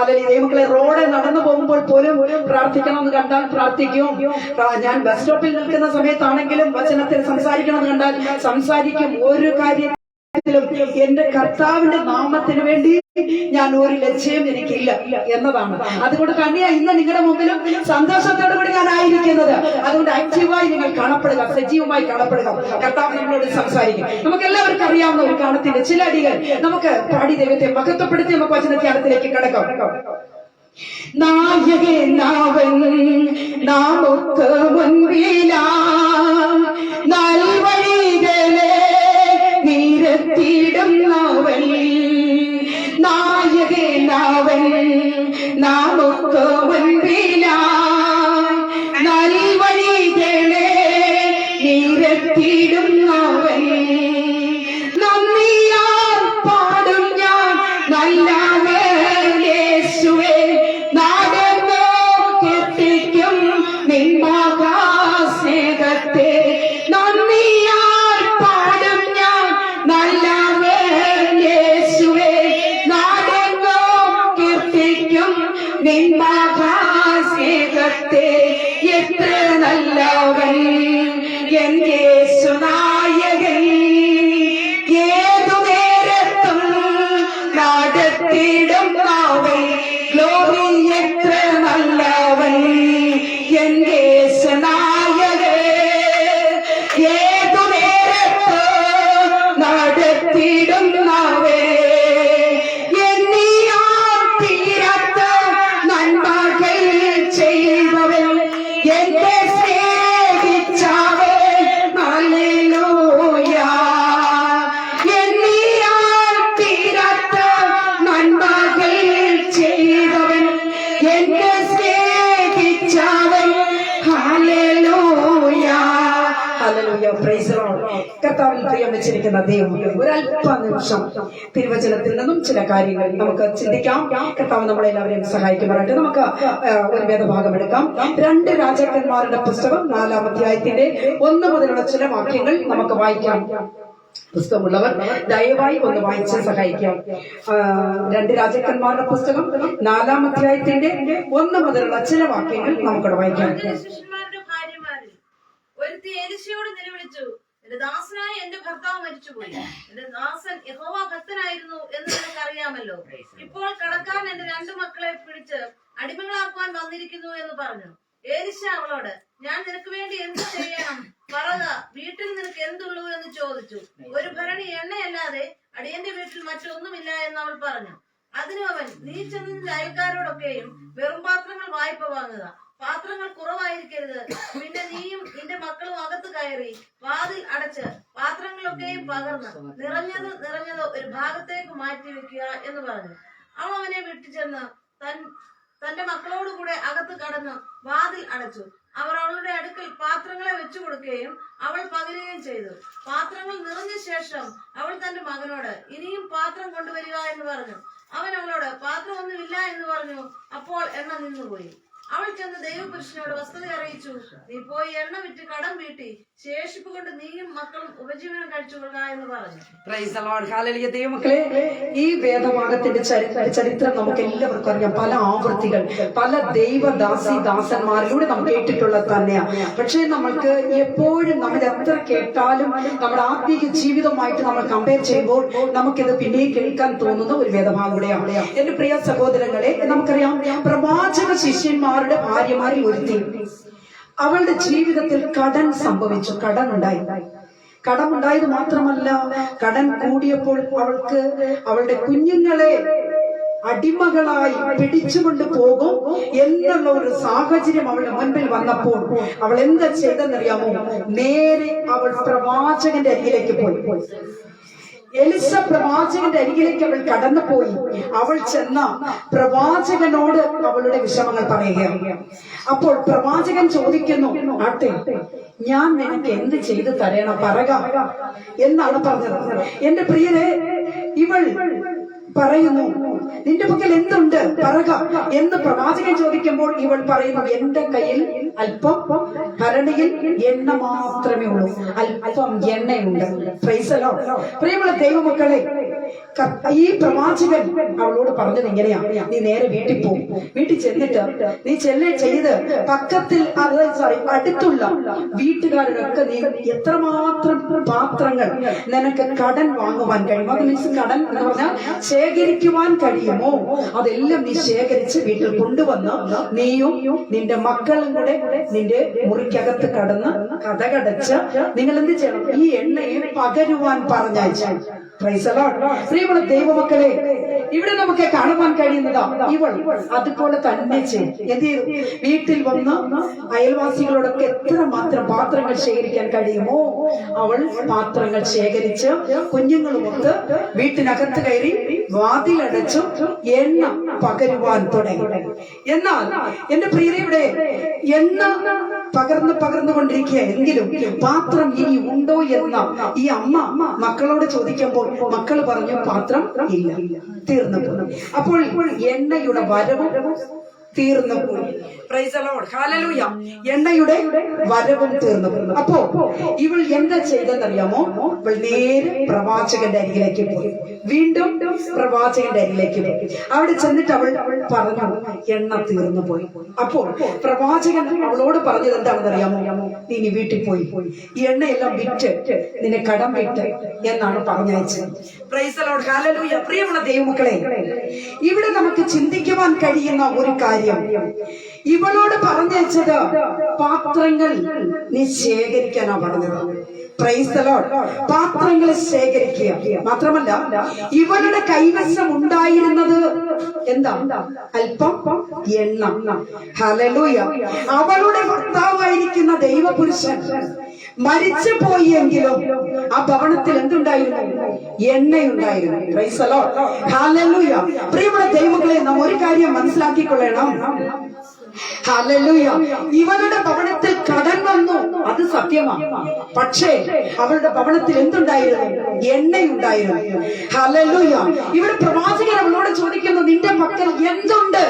അല്ലെങ്കിൽ ദൈവങ്ങളെ റോഡ് നടന്നു പോകുമ്പോൾ പോലും പ്രാർത്ഥിക്കണം എന്ന് കണ്ടാൽ പ്രാർത്ഥിക്കും. ഞാൻ ബസ് സ്റ്റോപ്പിൽ നിൽക്കുന്ന സമയത്താണെങ്കിലും വചനത്തിൽ സംസാരിക്കണം എന്ന് കണ്ടാൽ സംസാരിക്കും. ഒരു കാര്യത്തിലും എന്റെ കർത്താവിന്റെ നാമത്തിന് വേണ്ടി ഞാൻ ഒരു ലക്ഷ്യം എനിക്കില്ല എന്നതാണ്. അതുകൊണ്ട് തന്നെയാ ഇന്ന് നിങ്ങളുടെ മുമ്പിലും സന്തോഷത്തോടു കൂടി ഞാൻ ആയിരിക്കുന്നത്. അതുകൊണ്ട് ആക്റ്റീവായി നിങ്ങൾ കാണപ്പെടുക, സജീവമായി കാണപ്പെടുക. കർത്താവ് നമ്മളോട് സംസാരിക്കും. നമുക്ക് എല്ലാവർക്കും അറിയാവുന്ന ഒരു ഗാനത്തിന്റെ ചില അടികൾ നമുക്ക് പാടി ദൈവത്തെ മഹത്വപ്പെടുത്തി നമുക്ക് വചനധ്യാനത്തിലേക്ക് കടക്കാം. നായകനാവൻ നാമൊക്കെ മുൻപിലാ നൽവഴികളെ നിരത്തിടുന്നവൻ. നായകനാവൻ നാമൊക്കെ മുൻപിലാ നൽവഴികളെ നിരത്തിടുന്നവൻ. നന്ദിയാൽ പാടും ഞാൻ നല്ലവൻ യേശുവേ, നാടെന്നോ കീർത്തിക്കും നിൻ മഹാസ്നേഹത്തെ. നന്ദിയാൽ പാടും ഞാൻ നല്ലവൻ യേശുവേ, നാടെന്നോ കീർത്തിക്കും നിൻ മഹാസ്നേഹത്തെ. എത്ര നല്ലവൻ എൻ യേശുനായകൻ, ഏതു നേരത്തും നടത്തിടുന്നവൻ. ഗ്ലോറി, എത്ര നല്ലവൻ എൻ യേശുനായകൻ, ഏതു നേരത്തും നടത്തിടുന്നവൻ. എന്നിയാൽ തീരാത്ത നന്മകൾ ചെയ്തവൻ, എന്നെ സ്നേഹിച്ചവൻ. ഹല്ലേലൂയ. എന്നിയാൽ തീരാത്ത നന്മകൾ ചെയ്തവൻ, എന്നെ സ്നേഹിച്ചവൻ. ഹല്ലേലൂയ. ഹല്ലേലൂയ. Praise the Lord. കർത്താവിൽ പ്രിയം വെച്ചിരിക്കുന്ന ദൈവം, ഒരല്പ നിമിഷം തിരുവചനത്തിൽ നിന്നും ചില കാര്യങ്ങൾ നമുക്ക് ചിന്തിക്കാം. കർത്താവ് നമ്മളെല്ലാവരെയും സഹായിക്കുമാറായിട്ട്. നമുക്ക് ഒരു വേദഭാഗം എടുക്കാം. 2 രാജാക്കന്മാരുടെ പുസ്തകം 4-ാം അധ്യായത്തിന്റെ 1 മുതലുള്ള ചില വാക്യങ്ങൾ നമുക്ക് വായിക്കാം. പുസ്തകമുള്ളവർ ദയവായി ഒന്ന് വായിച്ച് സഹായിക്കാം. 2 രാജാക്കന്മാരുടെ പുസ്തകം 4-ാം അധ്യായത്തിന്റെ 1 മുതലുള്ള ചില വാക്യങ്ങൾ നമുക്കവിടെ വായിക്കാം. ശിഷ്യന്മാരുടെ ഭാര്യമാരിൽ ഒരുത്തി എലിശയോട് നിലവിളിച്ചു, എന്റെ ദാസനായ എന്റെ ഭർത്താവ് മരിച്ചുപോയി. എന്റെ ദാസൻ യഹോവ ഭക്തനായിരുന്നു എന്ന് നിനക്ക് അറിയാമല്ലോ. ഇപ്പോൾ കടക്കാരൻ എന്റെ 2 മക്കളെ പിടിച്ച് അടിമകളാക്കുവാൻ വന്നിരിക്കുന്നു എന്ന് പറഞ്ഞു. ഏലിശ അവളോട്, ഞാൻ നിനക്ക് വേണ്ടി എന്ത് ചെയ്യണം? പറക, വീട്ടിൽ നിനക്ക് എന്തുള്ളൂ എന്ന് ചോദിച്ചു. ഒരു ഭരണി എണ്ണയല്ലാതെ അടിയന്റെ വീട്ടിൽ മറ്റൊന്നുമില്ല എന്ന് അവൾ പറഞ്ഞു. അതിനു അവൻ, നീ ചെന്ന് നിന്റെ അയൽക്കാരോടൊക്കെയും വെറും പാത്രങ്ങൾ വായ്പ വാങ്ങുക, പാത്രങ്ങൾ കുറവായിരിക്കരുത്. പിന്നെ നീയും നിന്റെ മക്കളും അകത്ത് കയറി വാതിൽ അടച്ച് പാത്രങ്ങളൊക്കെയും പകർന്ന് നിറഞ്ഞതോ ഒരു ഭാഗത്തേക്ക് മാറ്റി വെക്കുക എന്ന് പറഞ്ഞു. അവൾ അവനെ വിട്ടുചെന്ന് തന്റെ മക്കളോടുകൂടെ അകത്ത് കടന്ന് വാതിൽ അടച്ചു. അവർ അവളുടെ അടുക്കൽ പാത്രങ്ങളെ വെച്ചു കൊടുക്കുകയും അവൾ പകരുകയും ചെയ്തു. പാത്രങ്ങൾ നിറഞ്ഞ ശേഷം അവൾ തന്റെ മകനോട്, ഇനിയും പാത്രം കൊണ്ടുവരിക എന്ന് പറഞ്ഞു. അവൻ അവളോട്, പാത്രമൊന്നുമില്ല എന്ന് പറഞ്ഞു. അപ്പോൾ എണ്ണ നിന്നുപോയി. അവൾ ചെന്ന് ദൈവപുരുഷനോട് വസ്തുത അറിയിച്ചു. നീ പോയി എണ്ണ വിറ്റ് കടം വീട്ടി ശേഷിപ്പ് കൊണ്ട് നീയും മക്കളും ഉപജീവനം കഴിച്ചുകൊള്ളുക എന്ന് പറഞ്ഞു. Price the Lord. ഹല്ലേലൂയ. ദൈവമക്കളെ, ഈ വേദഭാഗത്തിന്റെ ചരിത്രം നമുക്ക് എല്ലാവർക്കും അറിയാം. പല ആവൃത്തികൾ പല ദാസന്മാരിലൂടെ നമ്മൾ കേട്ടിട്ടുള്ളത് തന്നെയാണ്. പക്ഷേ നമ്മൾക്ക് എപ്പോഴും നമ്മൾ എത്ര കേട്ടാലും നമ്മുടെ ആത്മീയ ജീവിതവുമായിട്ട് നമ്മൾ കമ്പയർ ചെയ്യുമ്പോൾ നമുക്കിത് പിന്നെയും കേൾക്കാൻ തോന്നുന്ന ഒരു വേദഭാഗം കൂടെയാണ്. എന്റെ പ്രിയ സഹോദരങ്ങളെ, നമുക്കറിയാം പ്രവാചക ശിഷ്യന്മാരുടെ ഭാര്യമാരിൽ ഒരുത്തി, അവളുടെ ജീവിതത്തിൽ കടം സംഭവിച്ചു. കടമുണ്ടായത് മാത്രമല്ല, കടം കൂടിയപ്പോൾ അവൾക്ക് അവളുടെ കുഞ്ഞുങ്ങളെ അടിമകളായി പിടിച്ചുകൊണ്ട് പോകും എന്നുള്ള ഒരു സാഹചര്യം അവളുടെ മുൻപിൽ വന്നപ്പോൾ അവൾ എന്താ ചെയ്തെന്നറിയാമോ? നേരെ അവൾ പ്രവാചകന്റെ അരികിലേക്ക് പോയി. എലിസ പ്രവാചകന്റെ അരികിലേക്ക് അവൾ കടന്നുപോയി. അവൾ ചെന്ന പ്രവാചകനോട് അവളുടെ വിഷമങ്ങൾ പറയുകയാണ്. അപ്പോൾ പ്രവാചകൻ ചോദിക്കുന്നു, ആട്ടെ, ഞാൻ നിനക്ക് എന്ത് ചെയ്തു തരണം, പറക എന്നാണ് പറഞ്ഞത്. എന്റെ പ്രിയരെ, ഇവൾ പറയുന്നു, നിന്റെ പക്കൽ എന്തുണ്ട് പറക എന്ന് പ്രവാചകൻ ചോദിക്കുമ്പോൾ ഇവൾ പറയുന്നു, എന്റെ കയ്യിൽ അല്പം ഭരണിയിൽ എണ്ണ മാത്രമേ ഉള്ളൂ, അല്പം എണ്ണയുണ്ട്. Price the Lord. പ്രിയമുള്ള ദൈവമക്കളെ, ഈ പ്രവാചകൻ അവളോട് പറഞ്ഞത് ഇങ്ങനെയാ, നീ നേരെ വീട്ടിൽ പോകും, വീട്ടിൽ ചെന്നിട്ട് നീ ചെയ്ത് പക്കത്തിൽ അടുത്തുള്ള വീട്ടുകാരനൊക്കെ നീ എത്രമാത്രം പാത്രങ്ങൾ നിനക്ക് കടൻ വാങ്ങുവാൻ കഴിയും, അത് മീൻസ് കടൻ എന്ന് പറഞ്ഞാൽ ശേഖരിക്കുവാൻ കഴിയുമോ, അതെല്ലാം നീ ശേഖരിച്ച് വീട്ടിൽ കൊണ്ടുവന്ന് നീയും നിന്റെ മക്കളും കൂടെ നിന്റെ മുറിക്കകത്ത് കടന്ന് കഥകടച്ച് നിങ്ങൾ എന്ത് ചെയ്യണം, ഈ എണ്ണയെ പകരുവാൻ പറഞ്ഞയച്ചു. Price the Lord. പ്രിയമുള്ള ദൈവമക്കളെ, ഇവിടെ നമുക്ക് കാണുവാൻ കഴിയുന്നതാ ഇവൾ അതുപോലെ തന്നെ ചെയ്യും. എന്ത് ചെയ്തു? വീട്ടിൽ വന്ന് അയൽവാസികളോടൊക്കെ എത്രമാത്രം പാത്രങ്ങൾ ശേഖരിക്കാൻ കഴിയുമോ അവൾ പാത്രങ്ങൾ ശേഖരിച്ച് കുഞ്ഞുങ്ങളുമൊത്ത് വീട്ടിനകത്ത് കയറി വാതിലടച്ചു എണ്ണ പകരുവാൻ തുടങ്ങി. എന്നാൽ എന്റെ പ്രിയയുടെ എണ്ണ പകർന്നുകൊണ്ടിരിക്കുക, എങ്കിലും പാത്രം ഇനി ഉണ്ടോ എന്ന ഈ അമ്മ മക്കളോട് ചോദിക്കുമ്പോൾ മക്കൾ പറഞ്ഞു, പാത്രം ഇല്ല, തീർന്നു. അപ്പോൾ എണ്ണയുടെ വരവും തീർന്നു പോയി. Price the Lord. ഹല്ലേലൂയ. എണ്ണയുടെ വരവും തീർന്നു. അപ്പോ ഇവൾ എന്താ ചെയ്തെന്നറിയാമോ? ഇവൾ നേരെ പ്രവാചകന്റെ അരികിലേക്ക് പോയി. വീണ്ടും പ്രവാചകന്റെ അരികിലേക്ക് പോയി. അവിടെ ചെന്നിട്ട് അവൾ പറഞ്ഞു, എണ്ണ തീർന്നു പോയി. അപ്പോൾ പ്രവാചകൻ അവളോട് പറഞ്ഞത് എന്താണെന്നറിയാമോ? നീ ഇനി വീട്ടിൽ പോയി ഈ എണ്ണയെല്ലാം വിറ്റ് നിന്നെ കടം വിട്ട് എന്നാണ് പറഞ്ഞയച്ചത്. Praise the Lord. ഹല്ലേലൂയ. പ്രിയമുള്ള ദൈവമക്കളെ, ഇവിടെ നമുക്ക് ചിന്തിക്കുവാൻ കഴിയുന്ന ഒരു കാര്യം, ഇവളോട് പറഞ്ഞത് പാത്രങ്ങൾ നീ ശേഖരിക്കാനാ പറഞ്ഞത്. Price the Lord. പാത്രങ്ങൾ ശേഖരിക്കുക മാത്രമല്ല, ഇവളുടെ കൈവശം ഉണ്ടായിരുന്നത് എന്താ? അല്പം എണ്ണ. ഹല്ലേലൂയ. അവളുടെ ഭർത്താവായിരിക്കുന്ന ദൈവപുരുഷൻ മരിച്ചു പോയെങ്കിലും ആ ഭവനത്തിൽ എന്തുണ്ടായിരുന്നു? എണ്ണയുണ്ടായിരുന്നു. Praise the Lord. ഹല്ലേലൂയ. പ്രിയമുള്ള ദൈവമക്കളെ, നാം ഒരു കാര്യം മനസ്സിലാക്കിക്കൊള്ളണം. ഹല്ലേലൂയ. ഇവളുടെ ഭവനത്തിൽ കടൻ വന്നു, അത് സത്യമാണ്. പക്ഷേ അവളുടെ ഭവനത്തിൽ എന്തുണ്ടായിരുന്നു? എണ്ണയുണ്ടായിരുന്നു. ഹല്ലേലൂയ. ഇവിടെ പ്രവാചകൻ അവളോട് ചോദിക്കുന്നു, നിന്റെ പക്കൽ എന്തുണ്ട്?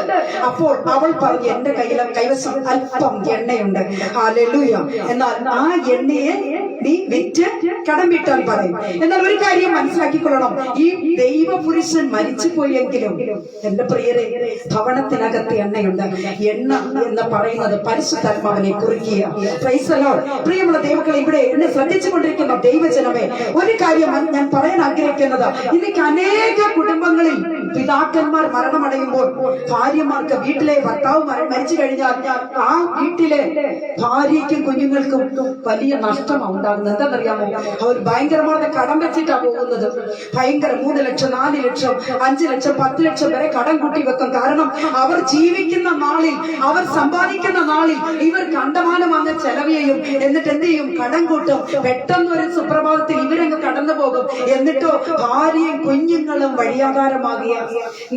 അപ്പോൾ അവൾ പറഞ്ഞു, എന്റെ കൈവശം അല്പം എണ്ണയുണ്ട്. ഹല്ലേലൂയ. എന്നാൽ ആ എണ്ണയെ നീ വിറ്റ് കടം വീട്ടാൻ പറയും. എന്നാൽ ഒരു കാര്യം മനസ്സിലാക്കിക്കൊള്ളണം, ഈ ദൈവപുരുഷൻ മരിച്ചു പോയെങ്കിലും എന്റെ പ്രിയരെ, ഭവനത്തിനകത്ത് എണ്ണയുണ്ട്. എണ്ണ എന്ന് പറയുന്നത് പരിശുദ്ധാത്മാവിനെ കുറിക്കുക. Price the Lord. പ്രിയമുള്ള ദൈവമക്കളെ, ഇവിടെ എന്നെ ശ്രദ്ധിച്ചുകൊണ്ടിരിക്കുന്ന ദൈവജനമേ, ഒരു കാര്യം ഞാൻ പറയാൻ ആഗ്രഹിക്കുന്നത്, ഇന്നേക്ക് അനേക കുടുംബങ്ങളിൽ പിതാക്കന്മാർ മരണമടയുമ്പോൾ ഭാര്യമാർക്ക്, വീട്ടിലെ ഭർത്താവ് മരിച്ചു കഴിഞ്ഞാൽ ആ വീട്ടിലെ ഭാര്യയ്ക്കും കുഞ്ഞുങ്ങൾക്കും വലിയ നഷ്ടമാണ് ഉണ്ടാകുന്നത്. എന്താണെന്നറിയാമോ? അവർ ഭയങ്കരമായ കടം വെച്ചിട്ടാണ് പോകുന്നത്. ഭയങ്കര 3 ലക്ഷം 4 ലക്ഷം 5 ലക്ഷം 10 ലക്ഷം വരെ കടം കൂട്ടി വെക്കും. കാരണം അവർ ജീവിക്കുന്ന നാളിൽ, അവർ സമ്പാദിക്കുന്ന നാളിൽ ഇവർ കണ്ടമാനം അങ്ങ് ചെലവിയും. എന്നിട്ട് എന്ത് ചെയ്യും? കടം കൂട്ടും. പെട്ടെന്ന് ഒരു സുപ്രഭാതത്തിൽ ഇവരങ്ങ് കടന്നു പോകും. എന്നിട്ടോ ഭാര്യയും കുഞ്ഞുങ്ങളും വഴിയാധാരമാകുക,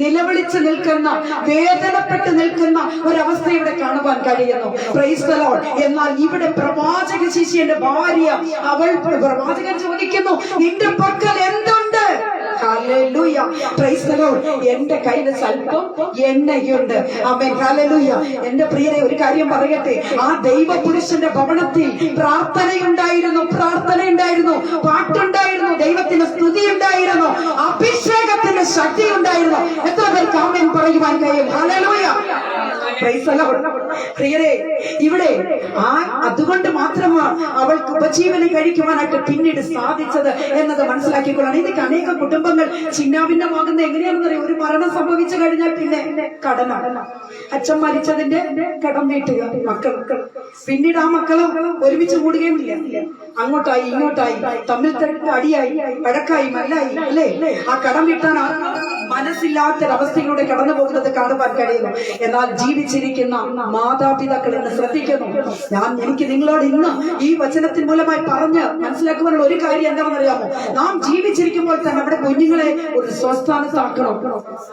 നിലവിളിച്ച് നിൽക്കുന്ന, വേദനപ്പെട്ട് നിൽക്കുന്ന ഒരവസ്ഥ ഇവിടെ കാണുവാൻ കഴിയുന്നു. Price the Lord. എന്നാൽ ഇവിടെ പ്രവാചക ശിഷ്യന്റെ ഭാര്യ, അവൾ പ്രവാചകൻ ചോദിക്കുന്നു, നിന്റെ പക്കൽ എന്തുണ്ട്? ഹല്ലേലൂയ. Praise the Lord. എന്റെ കയ്യിൽ സ്വല്പം എണ്ണയുണ്ട്. ആമേൻ. ഹല്ലേലൂയ. എന്റെ പ്രിയരെ, ഒരു കാര്യം പറയട്ടെ, ആ ദൈവപുരുഷന്റെ ഭവനത്തിൽ പ്രാർത്ഥനയുണ്ടായിരുന്നു, പാട്ടുണ്ടായിരുന്നു, ദൈവത്തിന്റെ സ്തുതി ഉണ്ടായിരുന്നു, അഭിഷേകത്തിന്റെ ശക്തി ഉണ്ടായിരുന്നു. എത്ര പേർക്ക് ആമേൻ പറയുവാൻ കഴിയും? ഹല്ലേലൂയ. Praise the Lord. പ്രിയരെ, ഇവിടെ അതുകൊണ്ട് മാത്രമാണ് അവൾക്ക് ഉപജീവനം കഴിക്കുവാനായിട്ട് പിന്നീട് സാധിച്ചത് എന്നത് മനസ്സിലാക്കിക്കൊള്ളണം. ഇതൊക്കെ അനേക കുടുംബങ്ങൾ ചിന്നാഭിന്നമാകുന്നത് എങ്ങനെയാണെന്നറിയാം? ഒരു മരണം സംഭവിച്ചു കഴിഞ്ഞാൽ പിന്നെ കടനാണ്. അച്ഛൻ മരിച്ചതിന്റെ കടം വീട്ടുക, മക്കൾ പിന്നീട് ആ മക്കളും ഒരുമിച്ച് കൂടുകയുമില്ല. അങ്ങോട്ടായി ഇങ്ങോട്ടായി, തമ്മിൽ അടിയായി, വഴക്കായി, മല്ലായി, അല്ലേ? ആ കടം വീട്ടാൻ മനസ്സില്ലാത്തൊരവസ്ഥയിലൂടെ കടന്നു പോകുന്നത് കാണുവാൻ കഴിയുന്നു. എന്നാൽ ജീവിച്ചിരിക്കുന്ന മാതാപിതാക്കൾ എന്ന് ശ്രദ്ധിക്കുന്നു. എനിക്ക് നിങ്ങളോട് ഇന്ന് ഈ വചനത്തിന് മൂലമായി പറഞ്ഞ് മനസ്സിലാക്കുവാനുള്ള ഒരു കാര്യം എന്താണെന്നറിയാമോ? നാം ജീവിച്ചിരിക്കുമ്പോൾ തന്നെ നമ്മുടെ കുഞ്ഞുങ്ങളെ ഒരു സ്വസ്ഥാനത്താക്കണം.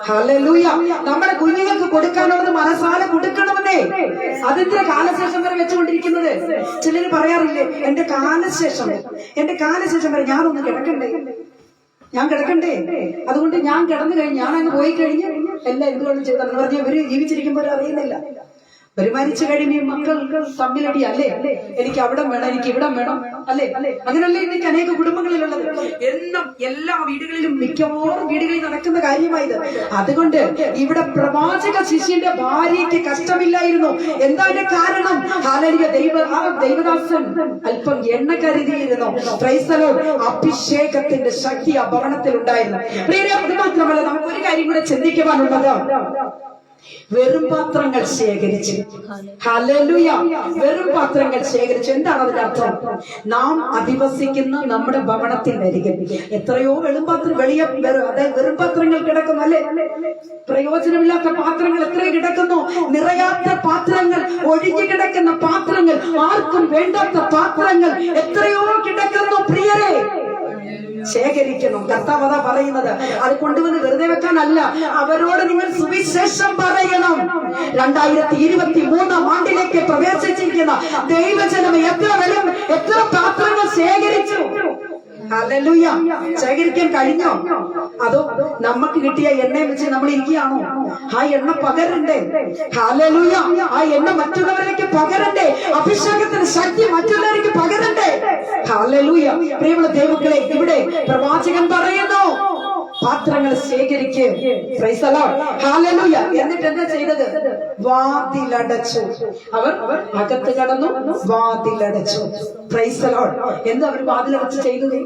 ഹല്ലേലൂയ. നമ്മുടെ കുഞ്ഞുങ്ങൾക്ക് കൊടുക്കാനുള്ളത് മനസ്സാലെ കൊടുക്കണമെന്നേ. അതിന്റെ കാലശേഷം വരെ വെച്ചുകൊണ്ടിരിക്കുന്നത്. ചിലർ പറയാറില്ലേ, എന്റെ കാലശേഷം വരെ ഞാനൊന്ന് കിടക്കണ്ടേ? ഞാൻ കിടക്കണ്ടേ? അതുകൊണ്ട് ഞാൻ കിടന്നു കഴിഞ്ഞ് ഞാൻ അങ്ങ് പോയി കഴിഞ്ഞ് എല്ലാം എന്തുകൊണ്ട് ചെയ്തെന്ന് പറഞ്ഞാൽ ഇവര് ജീവിച്ചിരിക്കുമ്പോൾ അറിയുന്നില്ല. ഒരു മരിച്ചു കഴിയുമ്പോൾ മക്കൾ തമ്മിലടി അല്ലേ, എനിക്ക് അവിടെ വേണം, എനിക്ക് ഇവിടെ വേണം അല്ലേ, അങ്ങനെയല്ലേ ഇന്നേക്ക് അനേക കുടുംബങ്ങളിലുള്ളത്. എന്നും എല്ലാ വീടുകളിലും മിക്കവാറും വീടുകളിൽ നടക്കുന്ന കാര്യമായത്. അതുകൊണ്ട് ഇവിടെ പ്രവാചക ശിഷ്യന്റെ ഭാര്യയ്ക്ക് കഷ്ടമില്ലായിരുന്നു. എന്താണ് കാരണം? ഹാലലിയ ദൈവദാസൻ അല്പം എണ്ണ കരുതിയിരുന്നു. Praise the Lord. അഭിഷേകത്തിന്റെ ശക്തി ആ ഭവനത്തിൽ ഉണ്ടായിരുന്നു. അത് മാത്രമല്ല, നമുക്കൊരു കാര്യം കൂടെ ചിന്തിക്കുവാനുള്ളത്, വെറും പാത്രങ്ങൾ ശേഖരിച്ചു. ഹല്ലേലൂയ. വെറും പാത്രങ്ങൾ ശേഖരിച്ചു. എന്താണ് അതിന്റെ അർത്ഥം? നാം അധിവസിക്കുന്ന നമ്മുടെ ഭവനത്തിന്റെ അരികിൽ എത്രയോ വെറും പാത്രങ്ങൾ കിടക്കുന്നു അല്ലെ, പ്രയോജനമില്ലാത്ത പാത്രങ്ങൾ എത്രയോ കിടക്കുന്നു, നിറയാത്ത പാത്രങ്ങൾ, ഒഴിഞ്ഞു കിടക്കുന്ന പാത്രങ്ങൾ, ആർക്കും വേണ്ടാത്ത പാത്രങ്ങൾ എത്രയോ കിടക്കുന്നു. പ്രിയരെ, ശേഖരിക്കണം. കർത്താവ് അതാ പറയുന്നത്. അത് കൊണ്ടുവന്ന് വെറുതെ വെക്കാനല്ല, അവരോട് നിങ്ങൾ സുവിശേഷം പറയണം. 2023 ആണ്ടിലേക്ക് പ്രവേശിച്ചിരിക്കുന്ന ദൈവജനം എത്ര പാത്രങ്ങൾ ശേഖരിച്ചു. ഹല്ലേലൂയ. ശേഖരിക്കാൻ കഴിഞ്ഞോ? അതോ നമുക്ക് കിട്ടിയ എണ്ണ വെച്ച് നമ്മൾ ഇരിക്കുകയാണോ? ആ എണ്ണ പകരണ്ടേ? ഹല്ലേലൂയ. ആ എണ്ണ മറ്റുള്ളവരിലേക്ക് പകരണ്ടേ? അഭിഷേകത്തിന് ശക്തി മറ്റുള്ളവർക്ക് പകരണ്ടേ? ഹല്ലേലൂയ. പ്രിയമുള്ള ദൈവങ്ങളെ, ഇവിടെ പ്രവാചകൻ പറയുന്നു, പാത്രങ്ങൾ ശേഖരിക്ക്. Praise the Lord. ഹല്ലേലൂയ. എന്നിട്ട് എന്താ ചെയ്തത്? വാതിലടച്ചു. അവർ അകത്ത് കടന്നു, വാതിലടച്ചു. Price the Lord. എന്താ അവർ വാതിലടച്ച് ചെയ്തത്?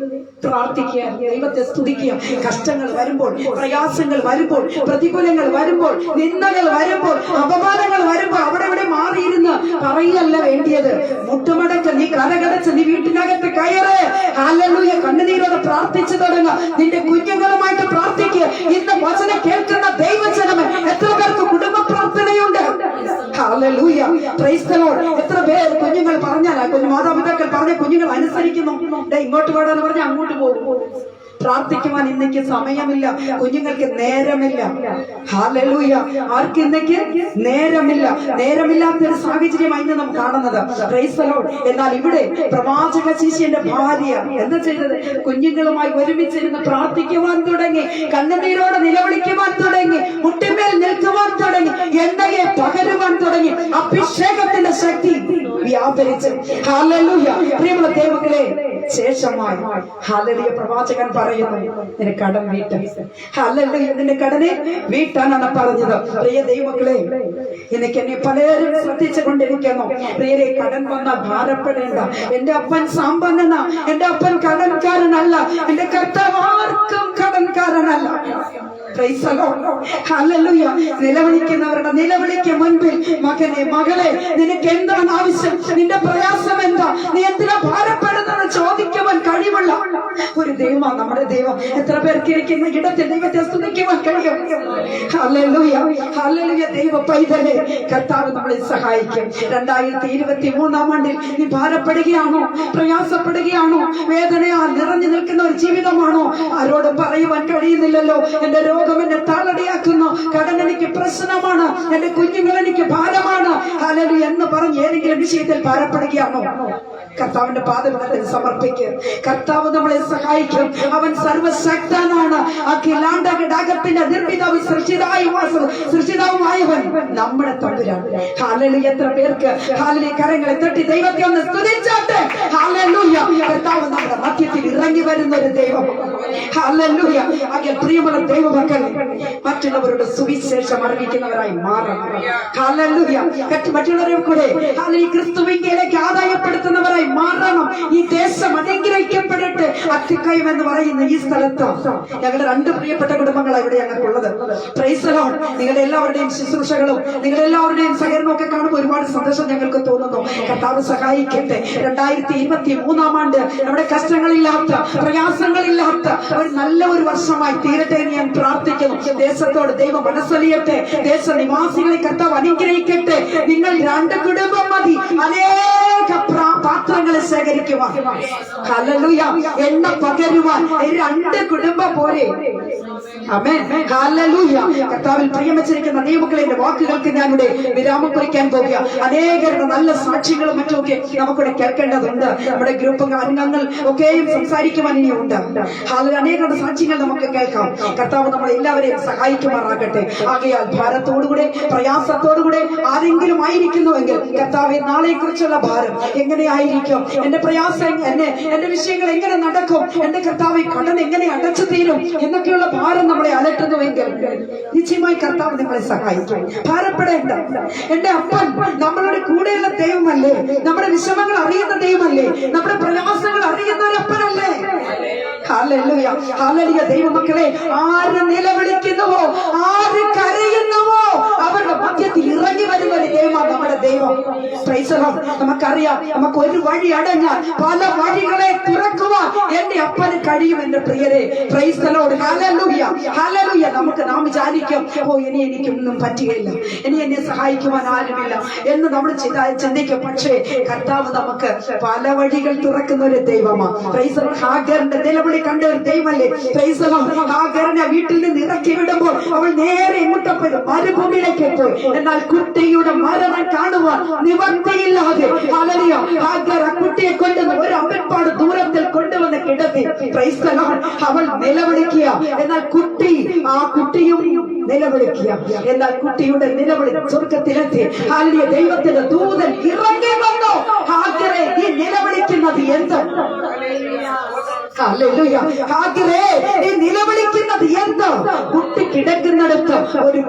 പ്രാർത്ഥിക്കുക, ദൈവത്തെ സ്തുതിക്കുക. കഷ്ടങ്ങൾ വരുമ്പോൾ, പ്രയാസങ്ങൾ വരുമ്പോൾ, പ്രതികൂലങ്ങൾ വരുമ്പോൾ, നിന്ദകൾ വരുമ്പോൾ, അപമാനങ്ങൾ വരുമ്പോൾ അവിടെ ഇവിടെ മാറിയിരുന്ന് പറയല്ല വേണ്ടിയത്. മുട്ടുമടക്ക്, നീ കരകടച്ച് നീ വീട്ടിനകത്ത് കയറ്. ഹല്ലേലൂയ. കണ്ണുനീരോടെ പ്രാർത്ഥിച്ചു തുടങ്ങുക. നിന്റെ കുഞ്ഞുങ്ങളുമായിട്ട് പ്രാർത്ഥിക്കുക. ഇന്ന് വചനം കേൾക്കുന്ന ദൈവജനമേ, എത്ര പേർക്ക് കുടുംബ പ്രാർത്ഥനയുണ്ട്? ഹല്ലേലൂയ. Praise the Lord. എത്ര പേർ കുഞ്ഞുങ്ങൾ പറഞ്ഞാൽ, മാതാപിതാക്കൾ പറഞ്ഞ കുഞ്ഞുങ്ങൾ അനുസരിക്കുന്നു. ഇങ്ങോട്ട് പാടാന്ന് പറഞ്ഞാൽ അങ്ങോട്ട് പോകും. പ്രാർത്ഥിക്കുവാൻ ഇന്നേക്ക് സമയമില്ല, കുഞ്ഞുങ്ങൾക്ക് നേരമില്ല. ഹല്ലേലൂയ. ആർക്ക് ഇന്നേക്ക് നേരമില്ല? നേരമില്ലാത്തൊരു സാഹചര്യമായി ഇന്ന് നാം കാണുന്നത്. Price the Lord. എന്നാൽ ഇവിടെ പ്രവാചക ശിഷ്യന്റെ ഭാര്യ എന്താ ചെയ്തത്? കുഞ്ഞുങ്ങളുമായി ഒരുമിച്ചിരുന്ന് പ്രാർത്ഥിക്കുവാൻ തുടങ്ങി, കണ്ണുനീരോടെ നിലവിളിക്കുവാൻ തുടങ്ങി, മുട്ടിന്മേൽ നിൽക്കുവാൻ തുടങ്ങി, എണ്ണയെ പകരുവാൻ തുടങ്ങി. അഭിഷേകത്തിന്റെ ശക്തി വ്യാപരിച്ചു. ഹല്ലേലൂയ. പ്രിയമുള്ള ദൈവങ്ങളെ, ശേഷമായി ഹല്ലേലൂയ പ്രവാചകൻ പറയുന്നു, നിന്റെ കടം വീട്ടാൻ. ഹല്ലേലൂയ. നിന്റെ കടനെ വീട്ടാനാണ് പറഞ്ഞത്. പ്രിയ ദൈവങ്ങളെ, എനിക്ക് എന്നെ പലരും ശ്രദ്ധിച്ചു കൊണ്ടിരിക്കുന്നു. പ്രിയരെ, കടൻ വന്നാൽ ഭാരപ്പെടേണ്ട. എന്റെ അപ്പൻ സമ്പന്നന, എന്റെ അപ്പൻ കടൻകാരനല്ല, എന്റെ കർത്താവ് ആർക്കും കടൻകാരനല്ല. Praise the Lord. ഹല്ലേലൂയ. നിലവിളിക്കുന്നവരുടെ നിലവിളിക്ക് മുൻപിൽ, മകനെ, മകളെ, നിനക്ക് എന്താണ് ആവശ്യം? നിന്റെ പ്രയാസം എന്താ? നീ എന്തിനാ ഭാരപ്പെടുന്നത് ചോദിക്കുവാൻ കഴിവുള്ള ഒരു ദൈവമാണ് നമ്മുടെ ദൈവം. എത്ര പേർക്ക് ഇരിക്കുന്ന ഇടത്തിൽ ദൈവത്തെ സ്തുതിക്കുവാൻ കഴിയും? ഹല്ലേലൂയ. ഹല്ലേലൂയ. ദൈവ പൈതലേ, കർത്താവ് നമ്മളെ സഹായിക്കും. 2023 ആണ്ടിൽ നീ ഭാരപ്പെടുകയാണോ? പ്രയാസപ്പെടുകയാണോ? വേദനയാൽ നിറഞ്ഞു നിൽക്കുന്ന ഒരു ജീവിതമാണോ? ആരോടും പറയുവാൻ കഴിയുന്നില്ലല്ലോ. എന്റെ രോഗം എന്നെ താളടിയാക്കുന്നു, കടൻ എനിക്ക് പ്രശ്നമാണ്, എന്റെ കുഞ്ഞുങ്ങൾ എനിക്ക് ഭാരമാണ്, ഹല്ലേലൂയ എന്ന് പറഞ്ഞ് ഏതെങ്കിലും വിഷയത്തിൽ ഭാരപ്പെടുകയാണോ? കർത്താവിന്റെ പാദപീഠത്തിൽ സമർപ്പിക്കും. കർത്താവ് നമ്മളെ സഹായിക്കും. അവൻ സർവശക്തനാണ്. അഖിലാണ്ടകത്തിന്റെ നിർമ്മിതാവ്, സൃഷ്ടിതാവുമായവൻ നമ്മുടെ തമ്പുരാൻ. ഹല്ലേലൂയ. എത്ര പേർക്ക് ഹല്ലേലൂയ കരങ്ങളെ തട്ടി ദൈവത്തെ ഒന്ന് സ്തുതിച്ചാട്ടെ. ഹല്ലേലൂയ. കർത്താവ് നമ്മുടെ മധ്യത്തിൽ ഇറങ്ങി വരുന്ന ഒരു ദൈവം. ഹല്ലേലൂയ. അകൽ പ്രിയമുള്ള ദൈവമക്കൾ, മറ്റുള്ളവരുടെ സുവിശേഷം അറിയിക്കുന്നവരായി മാറണം. ഹല്ലേലൂയ. മറ്റുള്ളവരെ കൂടെ ഹല്ലേലൂയ ക്രിസ്തുവിലേക്ക് ആദായപ്പെടുത്തുന്നവരായി മാറണം. ഈ ദേശം അനുഗ്രഹിക്കപ്പെടട്ടെ. അത്തിക്കയം എന്ന് പറയുന്ന ഈ സ്ഥലത്ത് ഞങ്ങളുടെ 2 പ്രിയപ്പെട്ട കുടുംബങ്ങളാണ് ഇവിടെ ഞങ്ങൾക്കുള്ളത്. Price the Lord. നിങ്ങളുടെ എല്ലാവരുടെയും ശുശ്രൂഷകളും നിങ്ങളുടെ എല്ലാവരുടെയും സഹകരണവും ഒക്കെ കാണുമ്പോൾ ഒരുപാട് സന്തോഷം ഞങ്ങൾക്ക് തോന്നുന്നു. കർത്താവ് സഹായിക്കട്ടെ. 2023 ആണ്ട് നമ്മുടെ കഷ്ടങ്ങളില്ലാത്ത, പ്രയാസങ്ങളില്ലാത്ത ഒരു നല്ല ഒരു വർഷമായി തീരട്ടെ എന്ന് ഞാൻ പ്രാർത്ഥിക്കുന്നു. ദേശത്തോട് ദൈവം മനസ്സലിയട്ടെ. ദേശനിവാസികളെ കർത്താവ് അനുഗ്രഹിക്കട്ടെ. നിങ്ങൾ 2 കുടുംബം മതി, അനേക പാത്രങ്ങളെ ശേഖരിക്കുവാൻ, ഹല്ലേലൂയ, എണ്ണ പകരുവാൻ 2 കുടുംബം പോലെ. ആമേൻ, ഹല്ലേലൂയ. കർത്താവിൽ പ്രിയമച്ചിരിക്കുന്ന ദൈവമക്കളെ, എന്റെ വാക്കുകൾക്ക് ഞാനിവിടെ വിരാമം കുറിക്കാൻ പോകുക. അനേകരുടെ നല്ല സാക്ഷ്യങ്ങളും മറ്റുമൊക്കെ നമുക്കിവിടെ കേൾക്കേണ്ടതുണ്ട്. നമ്മുടെ ഗ്രൂപ്പ് അംഗങ്ങൾ ഒക്കെയും സംസാരിക്കുവാൻ ഇനിയുണ്ട്. അനേകരുടെ സാക്ഷ്യങ്ങൾ നമുക്ക് കേൾക്കാം. കർത്താവ് നമ്മളെ എല്ലാവരെയും സഹായിക്കുമാറാകട്ടെ. ആകയാൽ ഭാരത്തോടുകൂടെ, പ്രയാസത്തോടുകൂടെ ആരെങ്കിലും ആയിരിക്കുന്നുവെങ്കിൽ, കർത്താവെ, നാളെ കുറിച്ചുള്ള ഭാരം എങ്ങനെയായിരിക്കും, എന്റെ പ്രയാസം, എന്റെ വിഷയങ്ങൾ എങ്ങനെ നടക്കും, എന്റെ കർത്താവെ, കടൻ എങ്ങനെ അടച്ചു തീരും എന്നൊക്കെയുള്ള ഭാരം നമ്മളെ അലട്ടുന്നുവെങ്കിൽ നിശ്ചയമായി കർത്താവ് നിങ്ങളെ സഹായിക്കും. ഭാരപ്പെടേണ്ട. എന്റെ അപ്പൻ നമ്മളുടെ കൂടെയുള്ള ദൈവമല്ലേ? നമ്മുടെ വിഷമങ്ങൾ അറിയുന്ന ദൈവമല്ലേ? നമ്മുടെ പ്രയാസങ്ങൾ അറിയുന്ന ഒരു അപ്പനല്ലേ? Hallelujah, hallelujah. ദൈവമക്കളെ, ആര് നിലവിളിക്കുന്നുവോ, ആര് കരയുന്നുവോ, അവരുടെ മധ്യത്തിൽ ഇറങ്ങി വരുന്ന ഒരു ദൈവമാണ് നമ്മുടെ ദൈവം. Price the Lord. നമുക്കറിയാം, നമുക്ക് ഒരു വഴി അടഞ്ഞാൽ പല വഴികളെ തുറക്കുവാൻ എന്റെ അപ്പന് കഴിയും. എന്റെ പ്രിയരെ, price the Lord. Hallelujah, hallelujah. നാം വിചാരിക്കും, ഓ, ഇനി എനിക്കൊന്നും പറ്റുകയില്ല, ഇനി എന്നെ സഹായിക്കുവാൻ ആരുമില്ല എന്ന് നമ്മൾ ചിന്തിക്കും. പക്ഷേ കർത്താവ് നമുക്ക് പല വഴികൾ തുറക്കുന്ന ഒരു ദൈവമാണ്. Price the Lord. ഹാഗറിന്റെ നിലവിളി കണ്ട ഒരു ദൈവമല്ലേ? Praise the Lord. ഹാഗറിനെ വീട്ടിൽ നിന്ന് ഇറക്കി വിടുമ്പോൾ അവൾ നേരെ എങ്ങോട്ട് പോയി? മരുഭൂമിയിലേക്ക് പോയി. എന്നാൽ കുട്ടിയുടെ മരണം കാണുവാൻ നിവർത്തിയില്ലാതെ, ഹല്ലേലൂയ, ഹാഗർ ആ കുട്ടിയെ കൊണ്ടുവന്ന് ഒരു അമ്പപ്പാട് ദൂരത്തിൽ കൊണ്ടുവന്ന് കിടത്തി. Price the Lord. അവൾ നിലവിളിക്കുക. എന്നാൽ ആ കുട്ടിയും നിലവിളിക്കുക. എന്നാൽ കുട്ടിയുടെ നിലവിളി സ്വർഗത്തിലെത്തി. ഹല്ലേലൂയ. ദൈവത്തിന്റെ ദൂതൻ ഇറങ്ങി വന്നു. ഹാഗറേ, നീ നിലവിളിക്കുന്നത് എന്ത്? ഹല്ലേലൂയ. ഹാഗറേ, നീ നിലവിളിക്കുന്നത് എന്ത്? കുട്ടി കിടക്കുന്നിടത്ത് ഒരു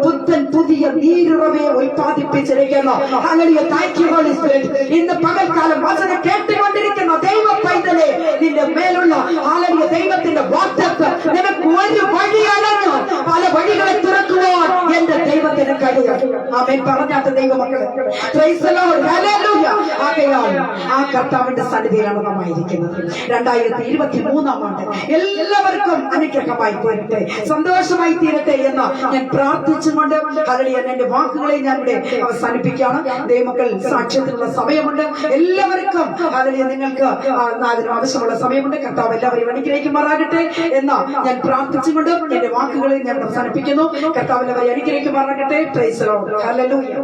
പുതിയ നീരുറവയെ ഉൽപ്പാദിപ്പിച്ചിരിക്കുന്നു. Hallelujah. Thank you holy spirit. ഇന്ന് പകൽക്കാലം വചനം കേട്ടുകൊണ്ടിരിക്കുന്ന ദൈവ പൈതലേ, നിന്റെ മേലുള്ള ഹല്ലേലൂയ ദൈവത്തിന്റെ വാഗ്ദത്തം നിനക്ക് ഒരു വഴി അടഞ്ഞു പല വഴികളെ തുറക്കുവാൻ എന്റെ ദൈവത്തിന് കഴിയും. ആമേൻ. പറഞ്ഞാത്ത ദൈവമക്കളെ, പ്രൈസ് ദി ലോർഡ്. ഹല്ലേലൂയ. ആകയാൽ ആ കർത്താവിന്റെ സന്നിധിയിലാണ് നാം ആയിരിക്കുന്നത്. 2023 ആണ്ട് എല്ലാവർക്കും അനുഗ്രഹമായി തീരട്ടെ, സന്തോഷമായി തീരട്ടെ എന്ന് ഞാൻ പ്രാർത്ഥിച്ചുകൊണ്ട് ഹല്ലേലൂയ എന്റെ വാക്കുകളെ ഞാൻ ഇവിടെ അവസാനിപ്പിക്കുകയാണ്. ദൈവമക്കൾ, സാക്ഷ്യത്തിനുള്ള സമയമുണ്ട്. എല്ലാവർക്കും ഹല്ലേലൂയ നിങ്ങൾക്ക് അതിന് ആവശ്യമുള്ള സമയമുണ്ട്. കർത്താവ് എല്ലാവരെയും അനുഗ്രഹിക്കുമാറാകട്ടെ എന്ന് ഞാൻ പ്രാർത്ഥിച്ചുകൊണ്ട് എന്റെ വാക്കുകളെ ഞാൻ അവസാനിപ്പിക്കുന്നു. കർത്താവ് എല്ലാവരെയും അനുഗ്രഹിക്കുമാറാകട്ടെ. Price the Lord. ഹല്ലേലൂയ.